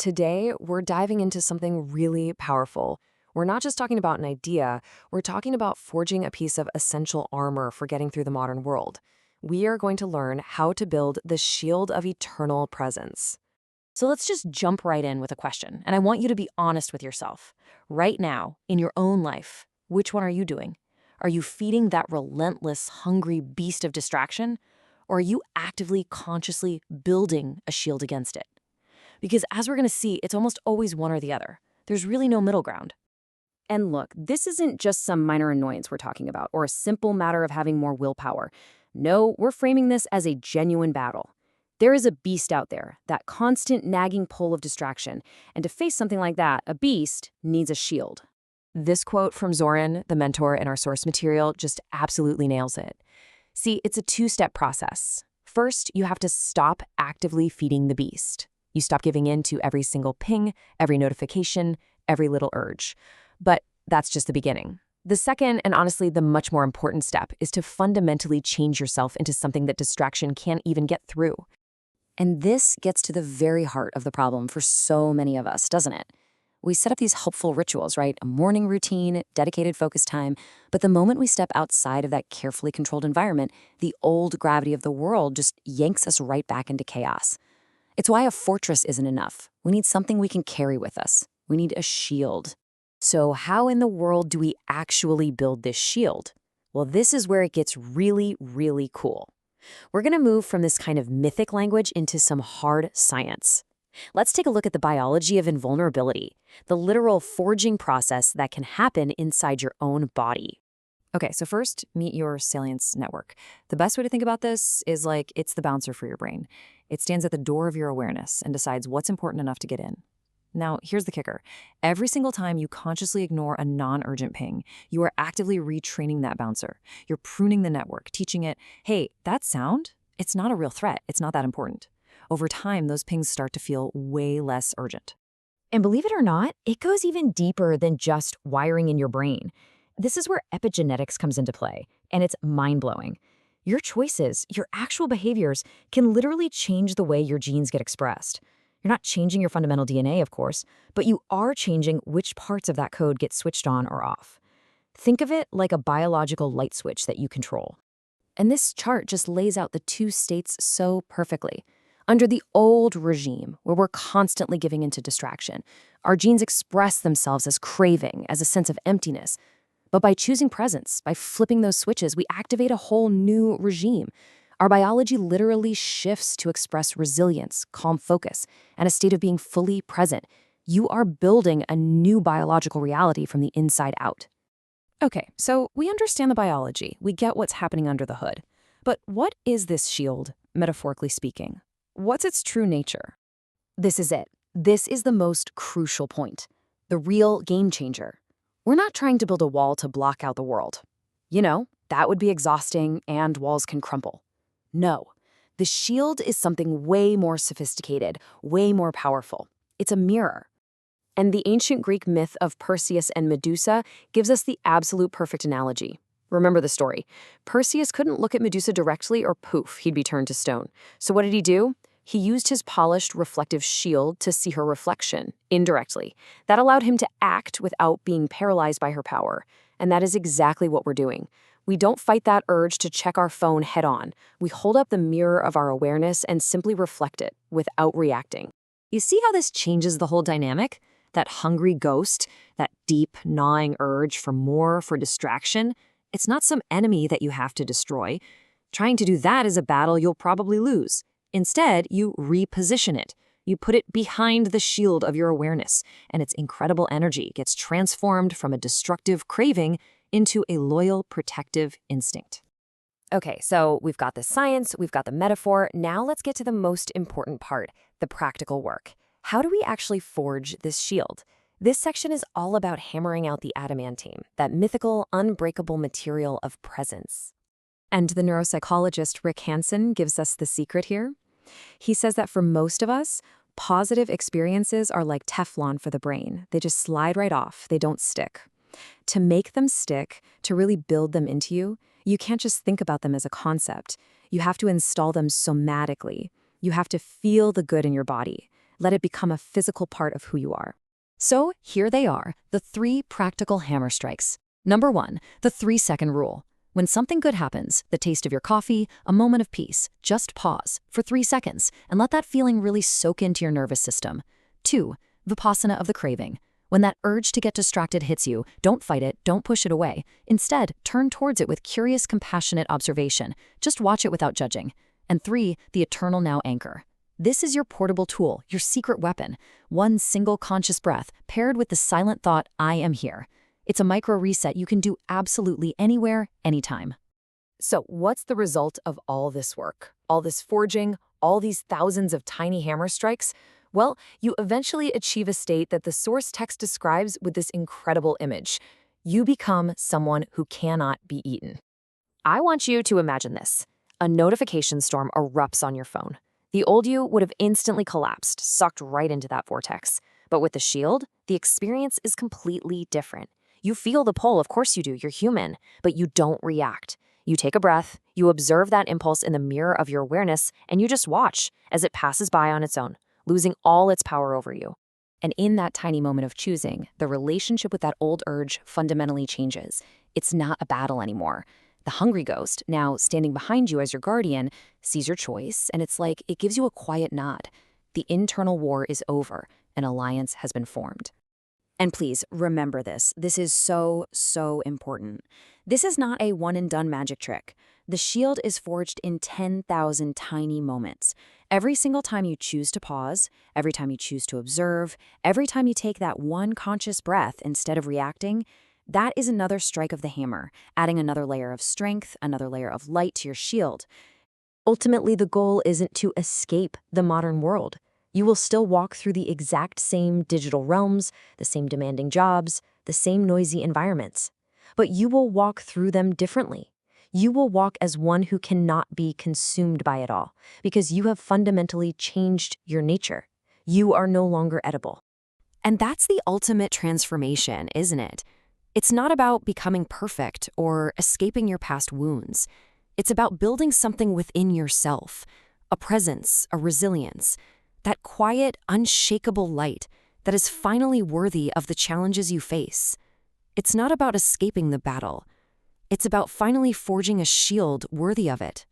Today, we're diving into something really powerful. We're not just talking about an idea, we're talking about forging a piece of essential armor for getting through the modern world. We are going to learn how to build the Shield of Eternal Presence. So let's just jump right in with a question, and I want you to be honest with yourself. Right now, in your own life, which one are you doing? Are you feeding that relentless, hungry beast of distraction? Or are you actively, consciously building a shield against it? Because as we're going to see, it's almost always one or the other. There's really no middle ground. And look, this isn't just some minor annoyance we're talking about, or a simple matter of having more willpower. No, we're framing this as a genuine battle. There is a beast out there, that constant nagging pull of distraction, and to face something like that, a beast needs a shield. This quote from Zoran, the mentor in our source material, just absolutely nails it. See, it's a two-step process. First, you have to stop actively feeding the beast. You stop giving in to every single ping, every notification, every little urge. But that's just the beginning. The second, and honestly the much more important step, is to fundamentally change yourself into something that distraction can't even get through. And this gets to the very heart of the problem for so many of us, doesn't it? We set up these helpful rituals, right? A morning routine, dedicated focus time. But the moment we step outside of that carefully controlled environment, the old gravity of the world just yanks us right back into chaos. It's why a fortress isn't enough. We need something we can carry with us. We need a shield. So how in the world do we actually build this shield? Well, this is where it gets really, really cool. We're going to move from this kind of mythic language into some hard science. Let's take a look at the biology of invulnerability, the literal forging process that can happen inside your own body. Okay, so first, meet your salience network. The best way to think about this is like it's the bouncer for your brain. It stands at the door of your awareness and decides what's important enough to get in. Now, here's the kicker. Every single time you consciously ignore a non-urgent ping, you are actively retraining that bouncer. You're pruning the network, teaching it, hey, that sound, it's not a real threat. It's not that important. Over time, those pings start to feel way less urgent. And believe it or not, it goes even deeper than just wiring in your brain. This is where epigenetics comes into play, and it's mind-blowing. Your choices, your actual behaviors, can literally change the way your genes get expressed. You're not changing your fundamental DNA, of course, but you are changing which parts of that code get switched on or off. Think of it like a biological light switch that you control. And this chart just lays out the two states so perfectly. Under the old regime, where we're constantly giving into distraction, our genes express themselves as craving, as a sense of emptiness. But by choosing presence, by flipping those switches, we activate a whole new regime. Our biology literally shifts to express resilience, calm focus, and a state of being fully present. You are building a new biological reality from the inside out. Okay, so we understand the biology. We get what's happening under the hood. But what is this shield, metaphorically speaking? What's its true nature? This is it. This is the most crucial point. The real game changer. We're not trying to build a wall to block out the world. You know, that would be exhausting and walls can crumble. No, the shield is something way more sophisticated, way more powerful. It's a mirror. And the ancient Greek myth of Perseus and Medusa gives us the absolute perfect analogy. Remember the story. Perseus couldn't look at Medusa directly or poof, he'd be turned to stone. So what did he do? He used his polished, reflective shield to see her reflection, indirectly. That allowed him to act without being paralyzed by her power. And that is exactly what we're doing. We don't fight that urge to check our phone head on. We hold up the mirror of our awareness and simply reflect it without reacting. You see how this changes the whole dynamic? That hungry ghost, that deep, gnawing urge for more, for distraction, it's not some enemy that you have to destroy. Trying to do that is a battle you'll probably lose. Instead, you reposition it. You put it behind the shield of your awareness, and its incredible energy gets transformed from a destructive craving into a loyal, protective instinct. Okay, so we've got the science, we've got the metaphor. Now let's get to the most important part, the practical work. How do we actually forge this shield? This section is all about hammering out the adamantine, that mythical, unbreakable material of presence. And the neuropsychologist Rick Hansen gives us the secret here. He says that for most of us, positive experiences are like Teflon for the brain. They just slide right off. They don't stick. To make them stick, to really build them into you, you can't just think about them as a concept. You have to install them somatically. You have to feel the good in your body. Let it become a physical part of who you are. So here they are, the 3 practical hammer strikes. Number 1, the 3-second rule. When something good happens, the taste of your coffee, a moment of peace, just pause for 3 seconds and let that feeling really soak into your nervous system. 2, Vipassana of the craving. When that urge to get distracted hits you, don't fight it, don't push it away. Instead, turn towards it with curious, compassionate observation. Just watch it without judging. And 3, the eternal now anchor. This is your portable tool, your secret weapon. One single conscious breath paired with the silent thought, I am here. It's a micro reset you can do absolutely anywhere, anytime. So what's the result of all this work? All this forging, all these thousands of tiny hammer strikes? Well, you eventually achieve a state that the source text describes with this incredible image. You become someone who cannot be eaten. I want you to imagine this. A notification storm erupts on your phone. The old you would have instantly collapsed, sucked right into that vortex. But with the shield, the experience is completely different. You feel the pull, of course you do, you're human, but you don't react. You take a breath, you observe that impulse in the mirror of your awareness, and you just watch as it passes by on its own, losing all its power over you. And in that tiny moment of choosing, the relationship with that old urge fundamentally changes. It's not a battle anymore. The hungry ghost, now standing behind you as your guardian, sees your choice, and it's like it gives you a quiet nod. The internal war is over. An alliance has been formed. And please remember this. This is so, so important. This is not a one-and-done magic trick. The shield is forged in 10,000 tiny moments. Every single time you choose to pause, every time you choose to observe, every time you take that one conscious breath instead of reacting, that is another strike of the hammer, adding another layer of strength, another layer of light to your shield. Ultimately, the goal isn't to escape the modern world. You will still walk through the exact same digital realms, the same demanding jobs, the same noisy environments. But you will walk through them differently. You will walk as one who cannot be consumed by it all, because you have fundamentally changed your nature. You are no longer edible. And that's the ultimate transformation, isn't it? It's not about becoming perfect or escaping your past wounds. It's about building something within yourself, a presence, a resilience, that quiet, unshakable light that is finally worthy of the challenges you face. It's not about escaping the battle. It's about finally forging a shield worthy of it.